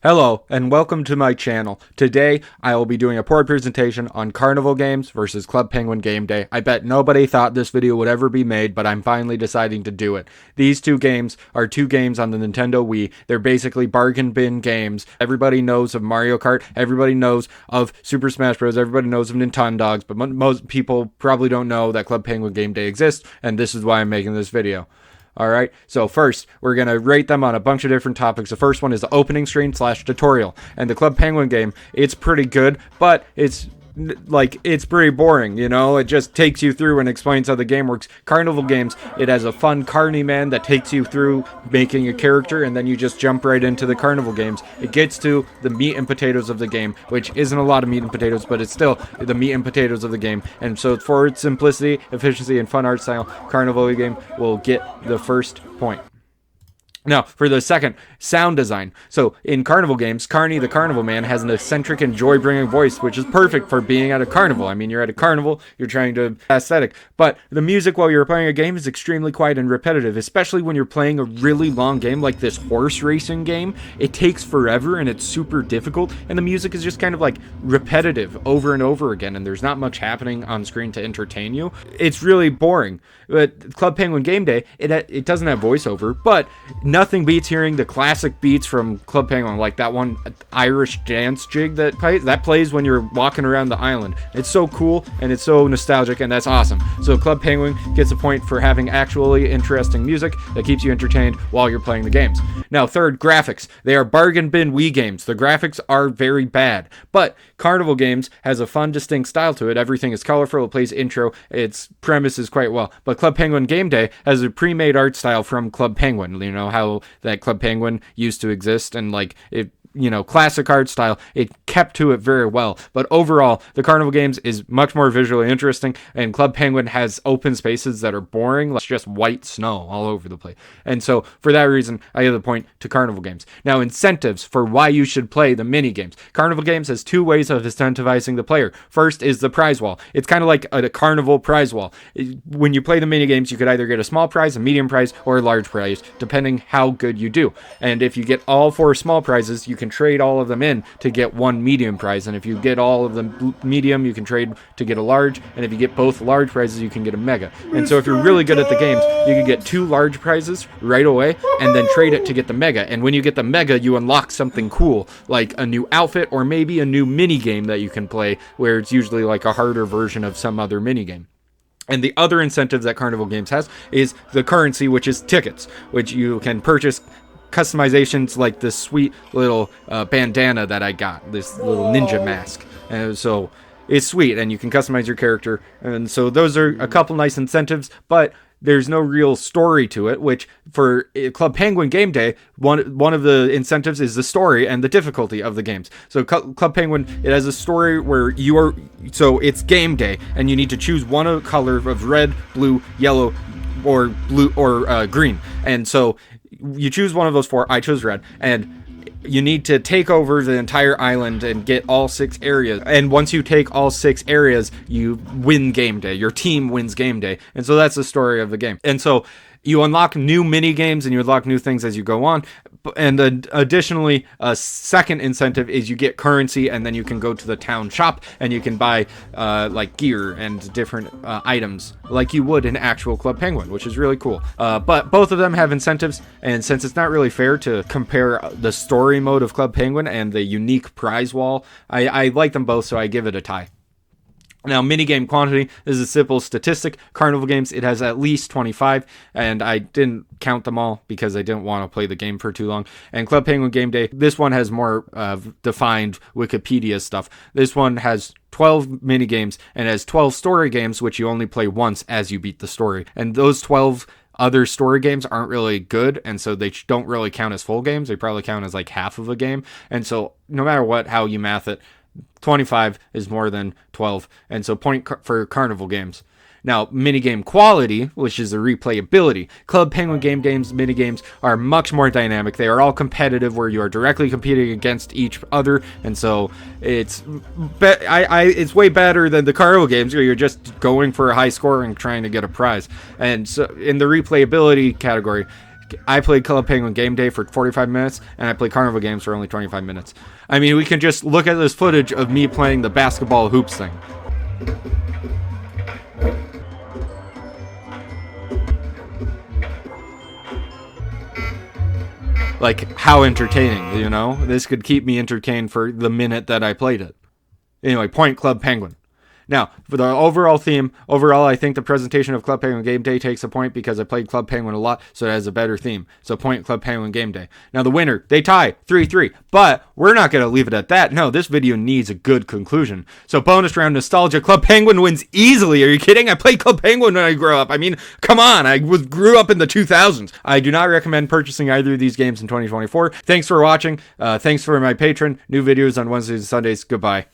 Hello, and welcome to my channel. Today, I will be doing a board presentation on Carnival games versus Club Penguin Game Day. I bet nobody thought this video would ever be made, but I'm finally deciding to do it. These two games are two games on the Nintendo Wii. They're basically bargain bin games. Everybody knows of Mario Kart, everybody knows of Super Smash Bros., everybody knows of Nintendogs, but most people probably don't know that Club Penguin Game Day exists, and this is why I'm making this video. Alright, so first, we're going to rate them on a bunch of different topics. The first one is the opening screen / tutorial. And the Club Penguin game, it's pretty good, but it's pretty boring, you know? It just takes you through and explains how the game works. Carnival games, it has a fun Carny man that takes you through making a character, and then you just jump right into the Carnival games. It gets to the meat and potatoes of the game, which isn't a lot of meat and potatoes, but it's still the meat and potatoes of the game. And so for its simplicity, efficiency, and fun art style, Carnival game will get the first point. Now, for the second, sound design. So, in Carnival games, Carney the Carnival Man has an eccentric and joy-bringing voice, which is perfect for being at a carnival. I mean, you're at a carnival, you're trying to aesthetic. But the music while you're playing a game is extremely quiet and repetitive, especially when you're playing a really long game like this horse racing game. It takes forever and it's super difficult, and the music is just kind of like repetitive over and over again, and there's not much happening on screen to entertain you. It's really boring. But Club Penguin Game Day, it doesn't have voiceover, but nothing beats hearing the classic beats from Club Penguin, like that one Irish dance jig that plays when you're walking around the island. It's so cool and it's so nostalgic, and that's awesome. So Club Penguin gets a point for having actually interesting music that keeps you entertained while you're playing the games. Now, third, graphics. They are bargain bin Wii games. The graphics are very bad, but Carnival games has a fun, distinct style to it. Everything is colorful. It plays intro. Its premise is quite well. But Club Penguin Game Day has a pre-made art style from Club Penguin. You know how that Club Penguin used to exist, and like it, you know, classic art style, it kept to it very well. But overall, the Carnival games is much more visually interesting, and Club Penguin has open spaces that are boring, like just white snow all over the place. And so for that reason, I give the point to Carnival games. Now, incentives for why you should play the mini games. Carnival games has two ways of incentivizing the player. First is the prize wall. It's kind of like a carnival prize wall. When you play the mini games, you could either get a small prize, a medium prize, or a large prize, depending how good you do. And if you get all 4 small prizes, you can trade all of them in to get one medium prize, and if you get all of them medium, you can trade to get a large, and if you get both large prizes, you can get a mega. And so if you're really good at the games, you can get 2 large prizes right away and then trade it to get the mega. And when you get the mega, you unlock something cool, like a new outfit or maybe a new mini game that you can play, where it's usually like a harder version of some other mini game. And the other incentive that Carnival Games has is the currency, which is tickets, which you can purchase customizations like this sweet little bandana that I got, this little ninja mask. And so it's sweet, and you can customize your character. And so those are a couple nice incentives, but there's no real story to it, which for Club Penguin Game Day, one of the incentives is the story and the difficulty of the games. So Club Penguin, it has a story where it's game day, and you need to choose one of the color of red, blue, yellow, or green. And so you choose one of those 4. I chose red, and you need to take over the entire island and get all 6 areas. And once you take all 6 areas, you win game day. Your team wins game day. And so that's the story of the game. And so you unlock new mini games and you unlock new things as you go on. And additionally, a second incentive is you get currency, and then you can go to the town shop and you can buy like gear and different items like you would in actual Club Penguin, which is really cool. But both of them have incentives, and since it's not really fair to compare the story mode of Club Penguin and the unique prize wall, I like them both, so I give it a tie. Now, minigame quantity is a simple statistic. Carnival games, it has at least 25, and I didn't count them all because I didn't want to play the game for too long. And Club Penguin Game Day, this one has more defined Wikipedia stuff. This one has 12 minigames and has 12 story games, which you only play once as you beat the story. And those 12 other story games aren't really good, and so they don't really count as full games. They probably count as like half of a game. And so no matter how you math it, 25 is more than 12, and so point for Carnival games. Now, minigame quality, which is the replayability. Club Penguin Game Games minigames are much more dynamic. They are all competitive, where you are directly competing against each other, and so it's way better than the Carnival games, where you're just going for a high score and trying to get a prize. And so in the replayability category, I played Club Penguin Game Day for 45 minutes, and I played Carnival games for only 25 minutes. I mean, we can just look at this footage of me playing the basketball hoops thing. Like, how entertaining, you know? This could keep me entertained for the minute that I played it. Anyway, point Club Penguin. Now, for the overall theme, I think the presentation of Club Penguin Game Day takes a point because I played Club Penguin a lot, so it has a better theme. So point Club Penguin Game Day. Now, the winner, they tie 3-3, but we're not going to leave it at that. No, this video needs a good conclusion. So bonus round nostalgia, Club Penguin wins easily. Are you kidding? I played Club Penguin when I grew up. I mean, come on, I grew up in the 2000s. I do not recommend purchasing either of these games in 2024. Thanks for watching. Thanks for my patron. New videos on Wednesdays and Sundays. Goodbye.